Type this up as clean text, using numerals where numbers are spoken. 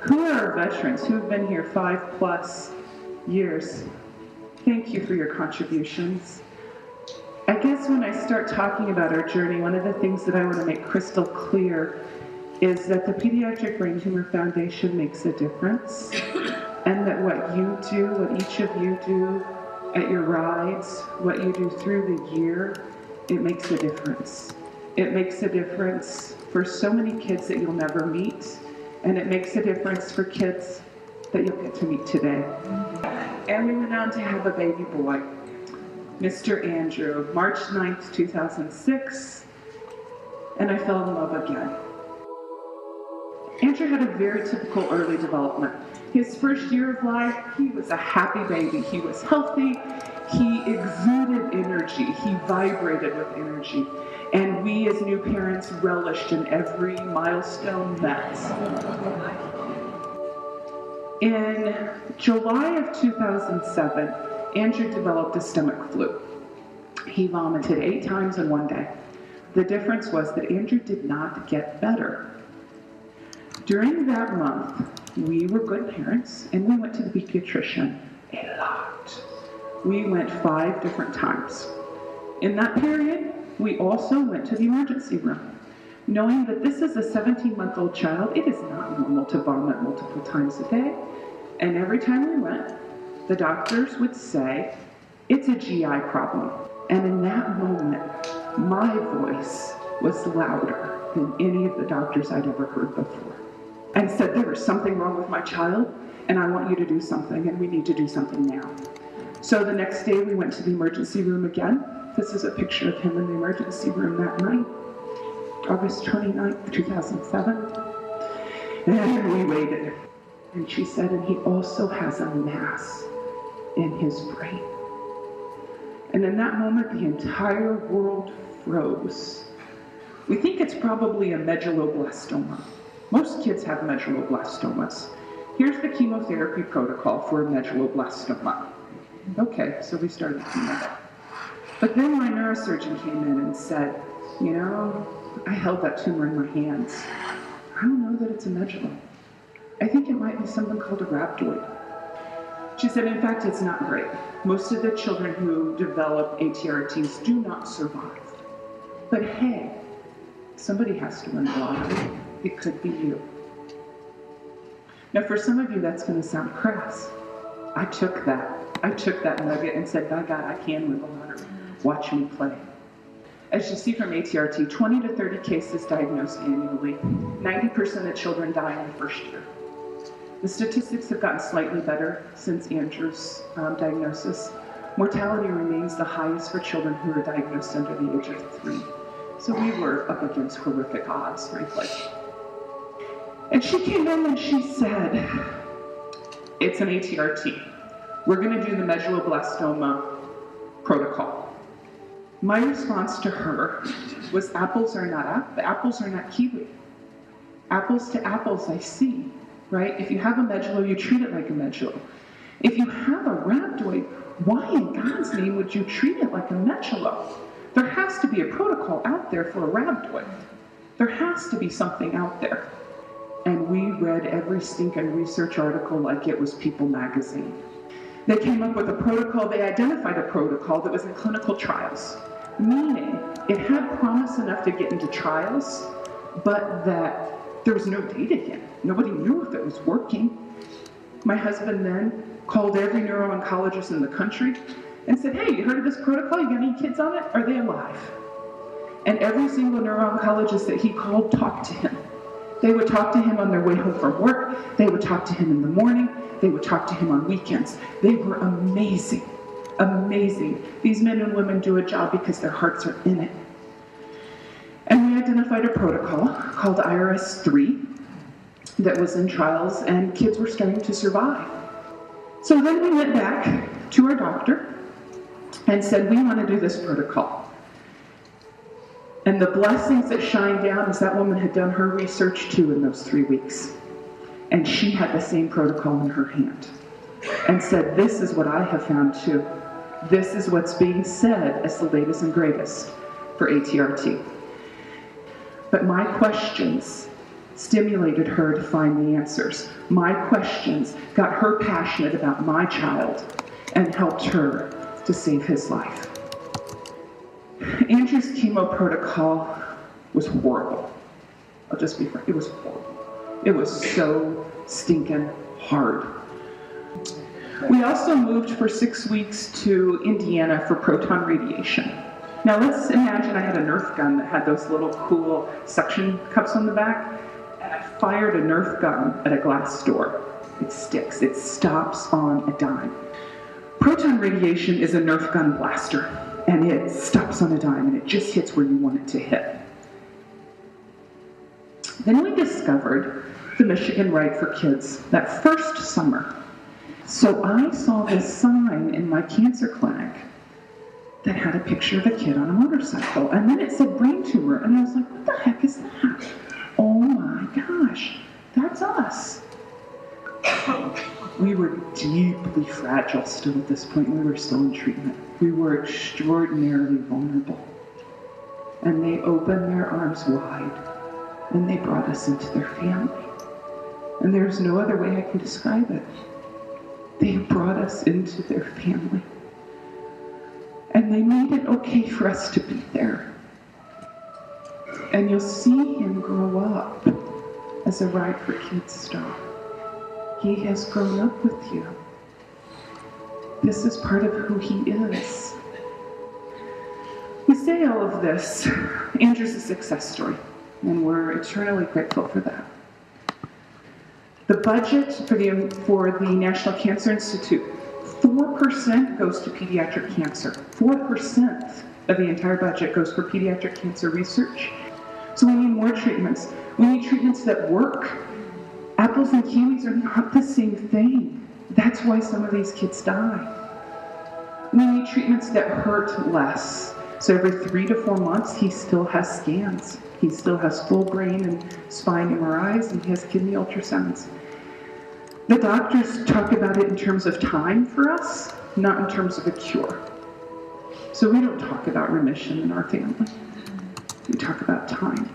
Who are our veterans who have been here 5+ years? Thank you for your contributions. I guess when I start talking about our journey, one of the things that I want to make crystal clear is that the Pediatric Brain Tumor Foundation makes a difference, and that what you do, what each of you do at your rides, what you do through the year, it makes a difference. It makes a difference for so many kids that you'll never meet, and it makes a difference for kids that you'll get to meet today. And we went on to have a baby boy, Mr. Andrew, March 9th, 2006, and I fell in love again. Andrew had a very typical early development. His first year of life, he was a happy baby. He was healthy, he exuded energy, he vibrated with energy. And we as new parents relished in every milestone met. In July of 2007, Andrew developed a stomach flu. He vomited 8 times in one day. The difference was that Andrew did not get better. During that month, we were good parents, and we went to the pediatrician a lot. We went 5 different times. In that period, we also went to the emergency room. Knowing that this is a 17-month-old child, it is not normal to vomit multiple times a day. And every time we went, the doctors would say, it's a GI problem. And in that moment, my voice was louder than any of the doctors I'd ever heard before. And said, there is something wrong with my child, and I want you to do something, and we need to do something now. So the next day we went to the emergency room again. This is a picture of him in the emergency room that night, August 29th, 2007. And we waited. And she said, and he also has a mass in his brain. And in that moment, the entire world froze. We think it's probably a medulloblastoma. Most kids have medulloblastomas. Here's the chemotherapy protocol for a medulloblastoma. Okay, so we started chemo. But then my neurosurgeon came in and said, you know, I held that tumor in my hands. I don't know that it's a medullo. I think it might be something called a rhabdoid. She said, in fact, it's not great. Most of the children who develop ATRTs do not survive. But hey, somebody has to win the lottery. It could be you. Now, for some of you, that's going to sound crass. I took that nugget and said, by God, I can win the lottery. Watch me play. As you see from ATRT, 20 to 30 cases diagnosed annually. 90% of children die in the first year. The statistics have gotten slightly better since Andrew's diagnosis. Mortality remains the highest for children who are diagnosed under the age of 3. So we were up against horrific odds, frankly. And she came in and she said, it's an ATRT. We're going to do the medulloblastoma protocol. My response to her was, apples are not kiwi. Apples to apples, I see, right? If you have a medullo, you treat it like a medullo. If you have a rhabdoid, why in God's name would you treat it like a medullo? There has to be a protocol out there for a rhabdoid. There has to be something out there. And we read every stinking research article like it was People magazine. They came up with a protocol, they identified a protocol that was in clinical trials, meaning it had promise enough to get into trials, but that there was no data yet. Nobody knew if it was working. My husband then called every neuro-oncologist in the country and said, hey, you heard of this protocol? You got any kids on it? Are they alive? And every single neuro-oncologist that he called talked to him. They would talk to him on their way home from work. They would talk to him in the morning. They would talk to him on weekends. They were amazing, amazing. These men and women do a job because their hearts are in it. And we identified a protocol called IRS-3 that was in trials, and kids were starting to survive. So then we went back to our doctor and said, we want to do this protocol. And the blessings that shined down is that woman had done her research too in those 3 weeks. And she had the same protocol in her hand and said, this is what I have found too. This is what's being said as the latest and greatest for ATRT. But my questions stimulated her to find the answers. My questions got her passionate about my child and helped her to save his life. Andrew's chemo protocol was horrible. I'll just be frank, it was horrible. It was so stinking hard. We also moved for 6 weeks to Indiana for proton radiation. Now let's imagine I had a Nerf gun that had those little cool suction cups on the back, and I fired a Nerf gun at a glass door. It sticks, it stops on a dime. Proton radiation is a Nerf gun blaster, and it stops on a dime, and it just hits where you want it to hit. Then we discovered the Michigan Right for Kids that first summer. So I saw this sign in my cancer clinic that had a picture of a kid on a motorcycle, and then it said brain tumor, and I was like, what the heck is that? Oh my gosh, that's us. We were deeply fragile still at this point. We were still in treatment. We were extraordinarily vulnerable. And they opened their arms wide, and they brought us into their family. And there's no other way I can describe it. They brought us into their family. And they made it okay for us to be there. And you'll see him grow up as a Right for Kids star. He has grown up with you. This is part of who he is. We say all of this. Andrew's a success story, and we're eternally grateful for that. The budget for the National Cancer Institute, 4% goes to pediatric cancer. 4% of the entire budget goes for pediatric cancer research. So we need more treatments. We need treatments that work. Apples and kiwis are not the same thing. That's why some of these kids die. We need treatments that hurt less. So every 3 to 4 months, he still has scans. He still has full brain and spine MRIs, and he has kidney ultrasounds. The doctors talk about it in terms of time for us, not in terms of a cure. So we don't talk about remission in our family. We talk about time.